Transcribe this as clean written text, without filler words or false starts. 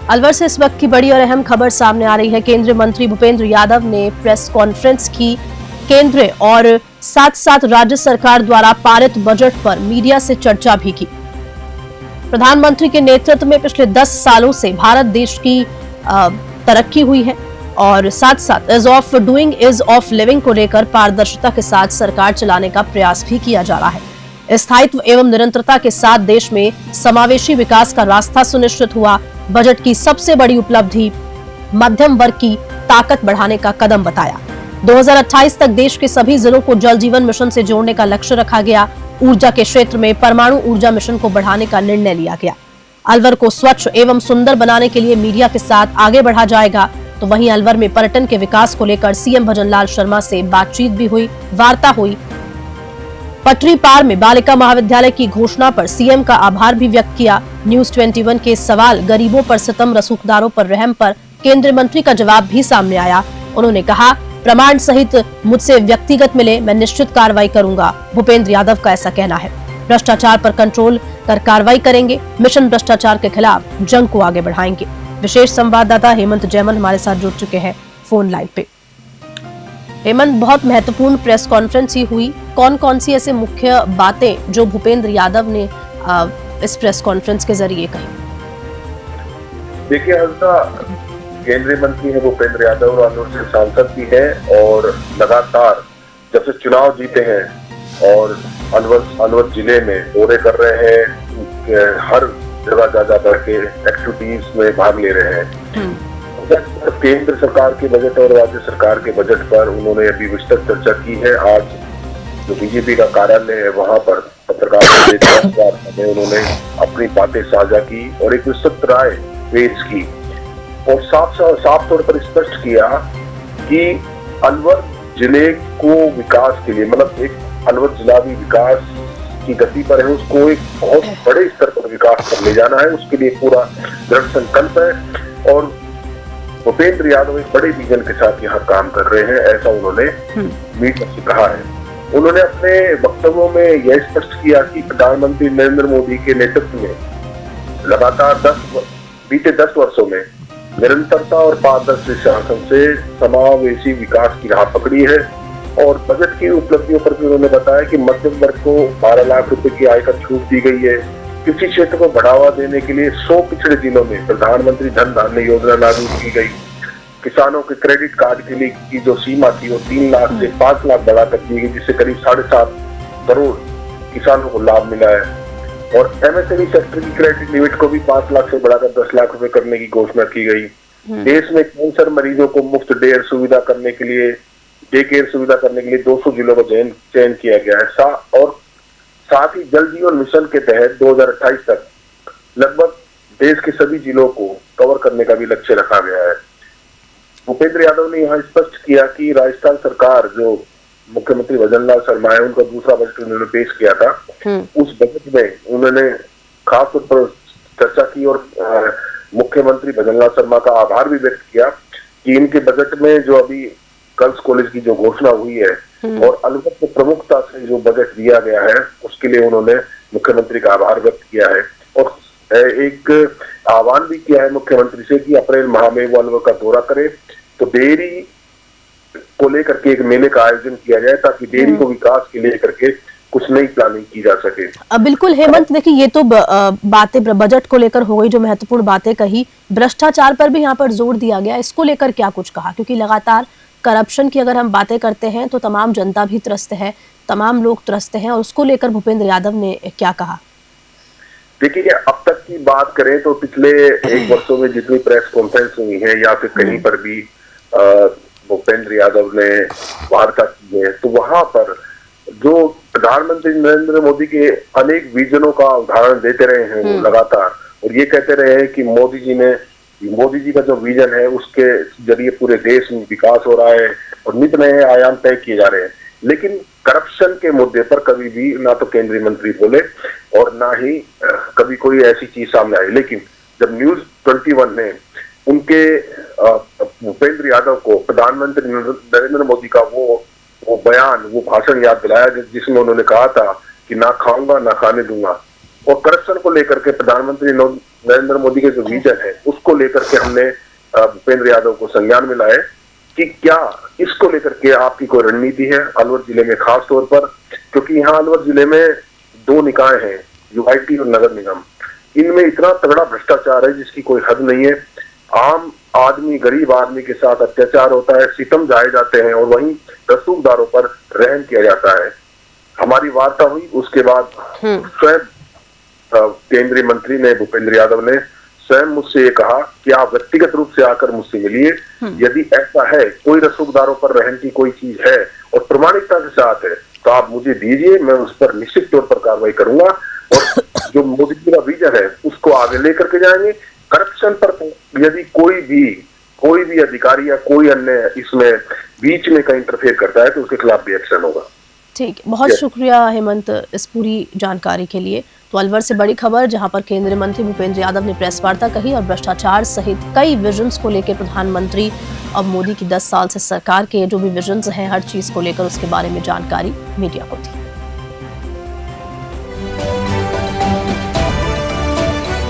अलवर से इस वक्त की बड़ी और अहम खबर सामने आ रही है। केंद्रीय मंत्री भूपेंद्र यादव ने प्रेस कॉन्फ्रेंस की। केंद्र और साथ साथ राज्य सरकार द्वारा पारित बजट पर मीडिया से चर्चा भी की। प्रधानमंत्री के नेतृत्व में पिछले 10 सालों से भारत देश की तरक्की हुई है और साथ साथ is of doing is of living को लेकर पारदर्शिता के साथ सरकार चलाने का प्रयास भी किया जा रहा है। स्थायित्व एवं निरंतरता के साथ देश में समावेशी विकास का रास्ता सुनिश्चित हुआ। बजट की सबसे बड़ी उपलब्धि मध्यम वर्ग की ताकत बढ़ाने का कदम बताया। 2028 तक देश के सभी जिलों को जल जीवन मिशन से जोड़ने का लक्ष्य रखा गया। ऊर्जा के क्षेत्र में परमाणु ऊर्जा मिशन को बढ़ाने का निर्णय लिया गया। अलवर को स्वच्छ एवं सुंदर बनाने के लिए मीडिया के साथ आगे बढ़ा जाएगा। तो वहीं अलवर में पर्यटन के विकास को लेकर सीएम भजनलाल शर्मा से बातचीत भी हुई, वार्ता हुई। पटरी पार में बालिका महाविद्यालय की घोषणा पर सीएम का आभार भी व्यक्त किया। न्यूज 21 के सवाल गरीबों पर सितम, रसूखदारों पर रहम पर केंद्रीय मंत्री का जवाब भी सामने आया। उन्होंने कहा, प्रमाण सहित मुझसे व्यक्तिगत मिले, मैं निश्चित कार्रवाई करूंगा। भूपेंद्र यादव का ऐसा कहना है। भ्रष्टाचार पर कंट्रोल कर कार्रवाई करेंगे। मिशन भ्रष्टाचार के खिलाफ जंग को आगे बढ़ाएंगे। विशेष संवाददाता हेमंत जैमन हमारे साथ जुड़ चुके हैं फोन लाइन पे। हेमंत, बहुत महत्वपूर्ण प्रेस कॉन्फ्रेंस ही हुई। कौन कौन सी ऐसे मुख्य बातें जो भूपेंद्र यादव ने इस प्रेस कॉन्फ्रेंस के जरिए कही? देखिए हल्का केंद्रीय मंत्री है भूपेंद्र यादव और अलवर से सांसद भी है और लगातार जब से चुनाव जीते हैं और अलवर जिले में दौरे कर रहे हैं, हर जगह जा के एक्टिविटीज में भाग ले रहे हैं। केंद्र सरकार के बजट और राज्य सरकार के बजट पर उन्होंने अभी विस्तृत चर्चा की है। आज जो बीजेपी का कार्यालय है वहां पर पत्रकारों से उन्होंने अपनी बातें साझा की और एक विस्तृत राय पेश की और साफ तौर पर स्पष्ट किया कि अलवर जिले को विकास के लिए, मतलब एक अलवर जिला भी विकास की गति पर है, उसको एक बहुत बड़े स्तर पर विकास कर ले जाना है। उसके लिए पूरा दृढ़ संकल्प है और भूपेंद्र यादव एक बड़े विजन के साथ यहाँ काम कर रहे हैं, ऐसा उन्होंने मीडिया से कहा है। उन्होंने अपने वक्तव्यों में यह स्पष्ट किया कि प्रधानमंत्री नरेंद्र मोदी के नेतृत्व में लगातार बीते 10 वर्षों में निरंतरता और पारदर्शी शासन से समावेशी विकास की राह पकड़ी है। और बजट की उपलब्धियों पर भी उन्होंने बताया कि मध्यम वर्ग को 12 लाख रुपए की आयकर छूट दी गई है। कृषि क्षेत्र को बढ़ावा देने के लिए 100 पिछड़े जिलों में प्रधानमंत्री धन धान्य योजना लागू की गई। किसानों के क्रेडिट कार्ड के लिए की जो सीमा थी वो 3 लाख से 5 लाख बढ़ा कर दी गई, जिससे करीब 7.5 करोड़ किसानों को लाभ मिला है। और एमएसएमई सेक्टर की क्रेडिट लिमिट को भी 5 लाख से बढ़ाकर 10 लाख रुपए करने की घोषणा की गई। देश में कैंसर मरीजों को मुफ्त डे केयर सुविधा करने के लिए 200 जिलों का चयन किया गया है। और साथ ही जल जीवन मिशन के तहत 2028 तक लगभग देश के सभी जिलों को कवर करने का भी लक्ष्य रखा गया है। भूपेंद्र यादव ने यहाँ स्पष्ट किया कि राजस्थान सरकार, जो मुख्यमंत्री भजनलाल शर्मा है, उनका दूसरा बजट उन्होंने पेश किया था। उस बजट में उन्होंने खास तौर पर चर्चा की और मुख्यमंत्री भजनलाल शर्मा का आभार भी व्यक्त किया कि इनके बजट में जो अभी गर्ल्स कॉलेज की जो घोषणा हुई है और अलवर को प्रमुखता से जो बजट दिया गया है, उसके लिए उन्होंने मुख्यमंत्री का आभार व्यक्त किया है। और एक आह्वान भी किया है मुख्यमंत्री से कि अप्रैल माह में वो अलवर का दौरा करे तो डेयरी को लेकर के एक मेले का आयोजन किया जाए ताकि डेयरी को विकास के लेकर के कुछ नई प्लानिंग की जा सके। बिल्कुल हेमंत, देखिए ये तो बातें बजट को लेकर हो गई, जो महत्वपूर्ण बातें कही। भ्रष्टाचार पर भी यहाँ पर जोर दिया गया, इसको लेकर क्या कुछ कहा? क्योंकि लगातार करप्शन की अगर हम बातें करते हैं तो तमाम जनता भी त्रस्त है, तमाम लोग त्रस्त हैं, और उसको लेकर भूपेंद्र यादव ने क्या कहा? देखिए, अब तक की बात करें तो पिछले 1 वर्षों में जितनी प्रेस कॉन्फ्रेंस हुई है या फिर कहीं पर भी भूपेंद्र यादव ने वार्ता की है, तो वहां पर जो प्रधानमंत्री नरेंद्र मोदी के अनेक विजनों का उदाहरण देते रहे हैं लगातार, और ये कहते रहे हैं कि मोदी जी का जो विजन है उसके जरिए पूरे देश में विकास हो रहा है और नित नए आयाम तय किए जा रहे हैं। लेकिन करप्शन के मुद्दे पर कभी भी ना तो केंद्रीय मंत्री बोले और ना ही कभी कोई ऐसी चीज सामने आई। लेकिन जब न्यूज 21 ने उनके भूपेंद्र यादव को प्रधानमंत्री नरेंद्र मोदी का वो भाषण याद दिलाया जिसमें उन्होंने कहा था कि ना खाऊंगा ना खाने दूंगा, और करप्शन को लेकर के प्रधानमंत्री नरेंद्र मोदी के जो विजन है उसको लेकर के हमने भूपेंद्र यादव को संज्ञान में लाए कि क्या इसको लेकर के आपकी कोई रणनीति है अलवर जिले में, खास तौर पर क्योंकि यहाँ अलवर जिले में 2 निकाय हैं, यूआईटी और नगर निगम। इनमें इतना तगड़ा भ्रष्टाचार है जिसकी कोई हद नहीं है। आम आदमी, गरीब आदमी के साथ अत्याचार होता है, सितम ढाए जाते हैं और वहीं रसूखदारों पर रहम किया जाता है। हमारी वार्ता हुई, उसके बाद स्वयं केंद्रीय मंत्री ने, भूपेंद्र यादव ने स्वयं मुझसे ये कहा कि आप व्यक्तिगत रूप से आकर मुझसे मिलिए, यदि ऐसा है, कोई रसूखदारों पर रहम की कोई चीज है और प्रमाणिकता के साथ है तो आप मुझे दीजिए, मैं उस पर निश्चित तौर पर कार्रवाई करूंगा और जो मोदी जी का विजन है उसको आगे लेकर के जाएंगे। करप्शन पर यदि कोई भी अधिकारी या कोई अन्य इसमें बीच में कहीं इंटरफेयर करता है तो उसके खिलाफ भी एक्शन होगा। ठीक, बहुत शुक्रिया हेमंत इस पूरी जानकारी के लिए। तो अलवर से बड़ी खबर, जहां पर केंद्रीय मंत्री भूपेंद्र यादव ने प्रेस वार्ता कही और भ्रष्टाचार सहित कई विजन्स को लेकर प्रधानमंत्री अब मोदी की 10 साल से सरकार के जो भी विजन्स हैं हर चीज को लेकर उसके बारे में जानकारी मीडिया को दी।